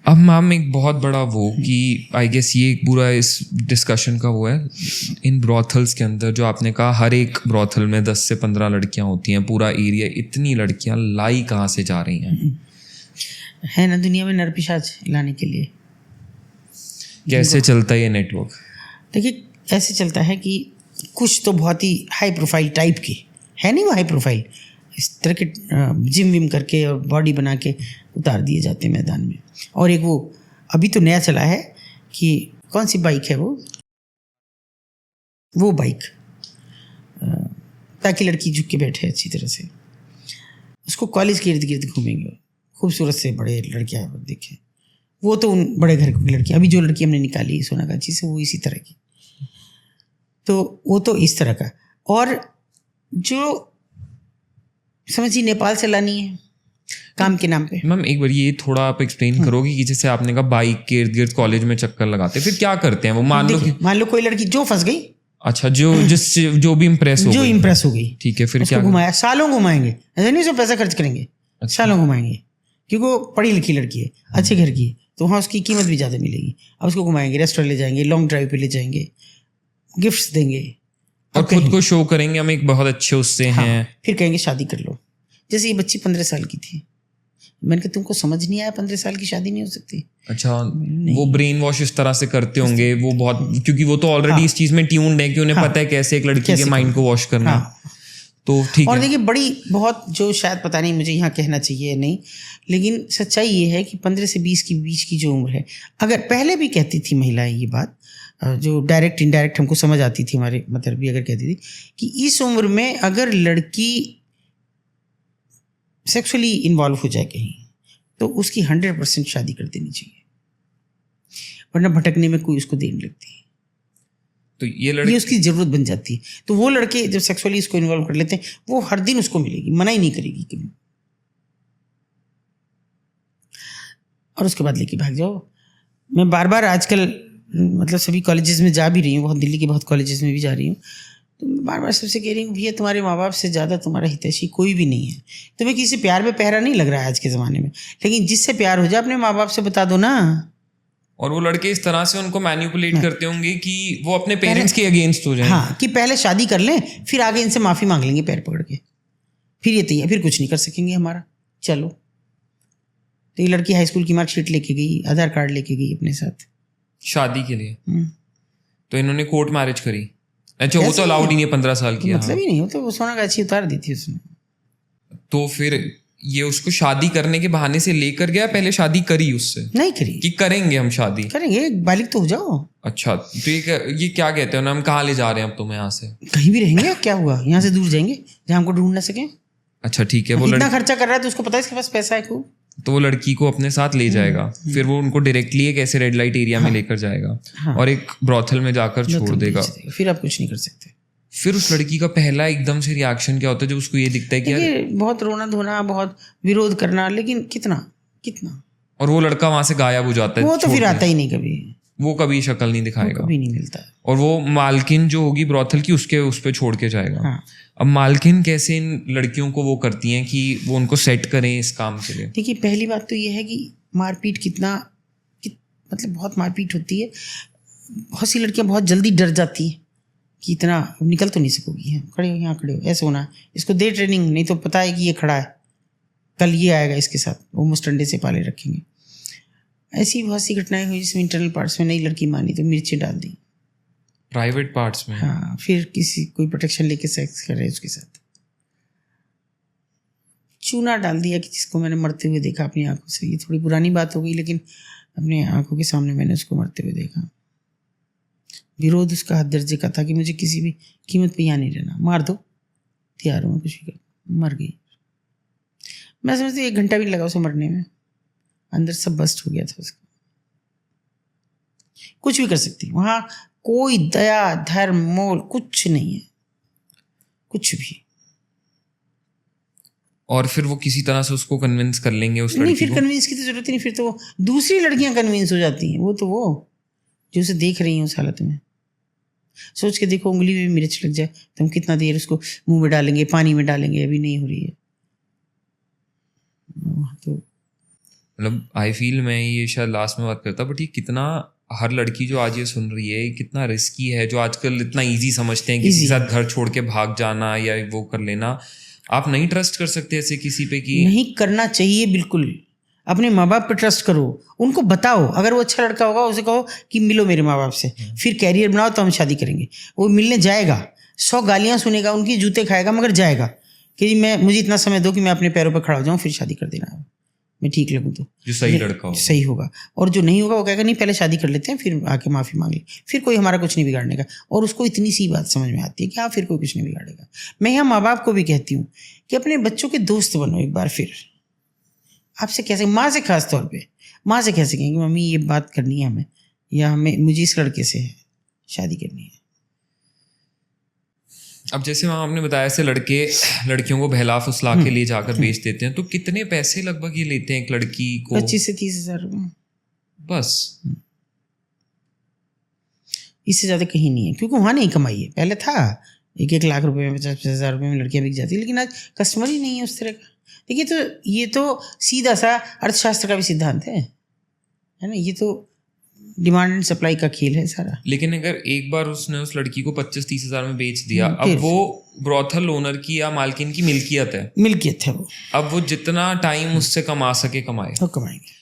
अब मैम एक बहुत बड़ा वो कि आई गेस ये एक पूरा इस डिस्कशन का वो है इन ब्रॉथल्स के अंदर, जो आपने कहा हर एक ब्रॉथल में 10 से 15 लड़कियां होती हैं, पूरा एरिया, इतनी लड़कियां लाई कहाँ से जा रही हैं? है ना दुनिया में नरपिशाच लाने के लिए। कैसे चलता है ये नेटवर्क? देखिए ऐसे चलता है कि कुछ तो बहुत ही हाई प्रोफाइल टाइप के है, नहीं वो हाई प्रोफाइल, इस तरह के जिम विम करके और बॉडी बना के उतार दिए जाते हैं मैदान में। और एक वो अभी तो नया चला है कि कौन सी बाइक है वो बाइक, ताकि लड़की झुक के बैठे अच्छी तरह से, उसको कॉलेज के इर्द गिर्द घूमेंगे, खूबसूरत से बड़े लड़कियाँ देखें। वो तो उन बड़े घर की लड़की, अभी जो लड़की हमने निकाली सोनागाछी से वो इसी तरह की, तो वो तो इस तरह का। और जो समझिए नेपाल से लानी है काम के नाम पे। मैम एक बार ये थोड़ा आप एक्सप्लेन करोगे कि जैसे आपने कहा बाइक के इर्द गिर्द कॉलेज में चक्कर लगाते, फिर क्या करते हैं वो? मान लो कोई लड़की जो फंस गई, अच्छा, जो भी इम्प्रेस हो गई, ठीक है, फिर क्या घुमाया, सालों घुमाएंगे, ऐसा नहीं उसमें पैसा खर्च करेंगे, अच्छा। सालों घुमाएंगे क्योंकि वो पढ़ी लिखी लड़की है, अच्छे घर की है, तो वहाँ उसकी कीमत भी ज़्यादा मिलेगी। अब उसको घुमाएंगे, रेस्टोरेंट ले जाएंगे, लॉन्ग ड्राइव पे ले जाएंगे, गिफ्ट्स देंगे और खुद को शो करेंगे हम एक बहुत अच्छे उससे हैं। फिर कहेंगे शादी कर लो। जैसे ये बच्ची 15 साल की थी, मैंने कहा तुमको समझ नहीं आया 15 साल की शादी नहीं हो सकती? अच्छा, वो ब्रेन वॉश इस तरह से करते होंगे वो बहुत, क्योंकि वो तो ऑलरेडी इस चीज में ट्यून्ड है कि उन्हें पता है कैसे एक लड़की के माइंड को वॉश करना है। तो ठीक है। और देखिए बड़ी बहुत जो शायद पता नहीं मुझे यहाँ कहना चाहिए या नहीं, लेकिन सच्चाई ये है कि 15 से 20 के बीच की जो उम्र है, अगर पहले भी कहती थी महिलाएं ये बात, जो डायरेक्ट इनडायरेक्ट हमको समझ आती थी, हमारे मतलब भी अगर कहती थी कि इस उम्र में अगर लड़की सेक्सुअली इन्वॉल्व हो जाए कहीं तो उसकी 100% शादी कर देनी चाहिए, वरना भटकने में कोई उसको देर नहीं लगती। तो ये उसकी ज़रूरत बन जाती है। तो वो लड़के जब सेक्सुअली इसको इन्वॉल्व कर लेते हैं, वो हर दिन उसको मिलेगी, मना ही नहीं करेगी कभी, और उसके बाद लेके भाग जाओ। मैं बार बार आजकल मतलब सभी कॉलेजेस में जा भी रही हूँ, बहुत दिल्ली के बहुत कॉलेजेस में भी जा रही हूँ, तो मैं बार बार सबसे कह रही हूँ भैया तुम्हारे माँ बाप से ज़्यादा तुम्हारा हितैषी कोई भी नहीं है। तुम्हें किसी प्यार में पहरा नहीं लग रहा है आज के ज़माने में, लेकिन जिससे प्यार हो जाए अपने माँ बाप से बता दो ना। और वो लड़के इस तरह से उनको मैनिपुलेट करते होंगे कि वो अपने पेरेंट्स के अगेंस्ट हो जाएं। हाँ, कि पहले शादी कर लें, फिर आगे इनसे माफ़ी मांग लेंगे पैर पकड़ के, फिर ये तैयार, फिर कुछ नहीं कर सकेंगे हमारा, चलो। तो ये लड़की हाई स्कूल की मार्कशीट लेके गई, आधार कार्ड लेके गई अपने साथ शादी के लिए, तो इन्होंने कोर्ट मैरिज करी। अच्छा, वो तो अलाउड ही नहीं है 15 साल की, मतलब ही नहीं हो, तो वो सोनागाछी उतार दी थी उसने। तो फिर ये उसको शादी करने के बहाने से लेकर गया, पहले शादी करी उससे? नहीं करी कि करेंगे हम शादी, करेंगे, बालिग तो हो जाओ। अच्छा, तो ये क्या कहते हैं ना, हम कहाँ ले जा रहे हैं अब तुम्हें? यहाँ से कहीं भी रहेंगे, क्या हुआ, यहाँ से दूर जाएंगे जहाँ हमको ढूंढ ना सके। अच्छा ठीक है, वो इतना खर्चा कर रहा है तो उसको पता है इसके पास पैसा है खूब, तो वो लड़की को अपने साथ ले जाएगा, फिर वो उनको डायरेक्टली एक ऐसे रेड लाइट एरिया में लेकर जाएगा और एक ब्रॉथल में जाकर छोड़ देगा। फिर आप कुछ नहीं कर सकते। फिर उस लड़की का पहला एकदम से रिएक्शन क्या होता है जब उसको ये दिखता है कि यार, बहुत रोना धोना, बहुत विरोध करना, लेकिन कितना, और वो लड़का वहां से गायब हो जाता है। वो तो फिर आता ही नहीं कभी, वो कभी शक्ल नहीं दिखाएगा, कभी नहीं मिलता। और वो मालकिन जो होगी ब्रॉथल की, उसके उस पे छोड़ के जाएगा। अब मालकिन कैसे इन लड़कियों को वो करती हैं कि वो उनको सेट करें इस काम के लिए? देखिए पहली बात तो ये है कि मारपीट मतलब बहुत मारपीट होती है। बहुत सी लड़कियां बहुत जल्दी डर जाती हैं कि इतना निकल तो नहीं सकोगी, खड़े हो, यहाँ खड़े हो, ऐसे होना, इसको दे ट्रेनिंग, नहीं तो पता है कि ये खड़ा है, कल ये आएगा इसके साथ, वो मुस्टंडे से पाले रखेंगे। ऐसी बहुत सी घटनाएं हुई जिसमें इंटरनल पार्ट्स में नई लड़की मानी तो मिर्ची डाल दी प्राइवेट पार्ट्स में। हाँ, फिर कोई प्रोटेक्शन लेके सेक्स कर रहे उसके साथ, चूना डाल दिया कि जिसको मैंने मरते हुए देखा अपनी आंखों से। ये थोड़ी पुरानी बात हो गई, लेकिन अपने आंखों के सामने मैंने उसको मरते हुए देखा। विरोध उसका हद दर्जे का था कि मुझे किसी भी कीमत पे यहाँ नहीं रहना, मार दो, तैयार हूँ, कुछ भी कर। मर गई। मैं समझती 1 घंटा भी लगा उसे मरने में, अंदर सब बस्ट हो गया था उसका। कुछ भी कर सकती, वहाँ कोई दया धर्म मोल कुछ नहीं है, कुछ भी। और फिर वो किसी तरह से उसको कन्विंस कर लेंगे उस लड़की नहीं, फिर को? कन्विंस की तो जरूरत ही नहीं, फिर तो दूसरी लड़कियां कन्विंस हो जाती हैं। वो जो उसे देख रही हैं उस हालत में, सोच के देखो, उंगली में मिर्च लग जाए तो हम कितना देर उसको मुंह में डालेंगे, पानी में डालेंगे, अभी नहीं हो रही है तो मतलब आई फील, मैं ये शायद लास्ट में बात करता, बट ये कितना, हर लड़की जो आज ये सुन रही है, ये कितना रिस्की है, जो आजकल इतना इजी समझते हैं किसी के साथ घर छोड़ के भाग जाना या वो कर लेना। आप नहीं ट्रस्ट कर सकते ऐसे किसी पे कि नहीं करना चाहिए बिल्कुल। अपने माँ बाप पे ट्रस्ट करो, उनको बताओ, अगर वो अच्छा लड़का होगा उसे कहो कि मिलो मेरे माँ बाप से, फिर कैरियर बनाओ तो हम शादी करेंगे। वो मिलने जाएगा, 100 गालियाँ सुनेगा, उनकी जूते खाएगा, मगर जाएगा कि मुझे इतना समय दो कि मैं अपने पैरों पर खड़ा हो जाऊँ, फिर शादी कर देना, मैं ठीक लगूँ तो जो सही लड़का हो, सही होगा। और जो नहीं होगा वो कहेगा नहीं पहले शादी कर लेते हैं, फिर आके माफ़ी मांग ले, फिर कोई हमारा कुछ नहीं बिगाड़ने का। और उसको इतनी सी बात समझ में आती है कि हाँ फिर कोई कुछ नहीं बिगाड़ेगा। मैं यहाँ माँ बाप को भी कहती हूँ कि अपने बच्चों के दोस्त बनो एक बार। फिर आपसे कैसे, माँ से खास तौर पे माँ से कैसे कहेंगे मम्मी ये बात करनी है हमें, या हमें मुझे इस लड़के से शादी करनी है। अब जैसे वहाँ आपने बताया ऐसे लड़के लड़कियों को बहला फुसला के लिए जाकर बेच देते हैं, तो कितने पैसे लगभग ये लेते हैं एक लड़की को? 25 से 30 हज़ार बस। इससे ज़्यादा कहीं नहीं है, क्योंकि वहाँ नहीं कमाई है। पहले था 1-1 लाख रुपए में, 50-50 हज़ार रुपये में लड़कियाँ बिक जाती है, लेकिन आज कस्टमर ही नहीं है उस तरह का। देखिए तो ये तो सीधा सा अर्थशास्त्र का भी सिद्धांत है ना, ये तो डिमांड एंड सप्लाई का खेल है सारा। लेकिन अगर एक बार उसने उस लड़की को 25-30 हज़ार में बेच दिया, अब वो ब्रॉथल ओनर की या मालकिन की मिल्कियत है, मिल्कियत है वो। अब वो जितना टाइम उससे कमा सके कमाए, वो कमाएंगे।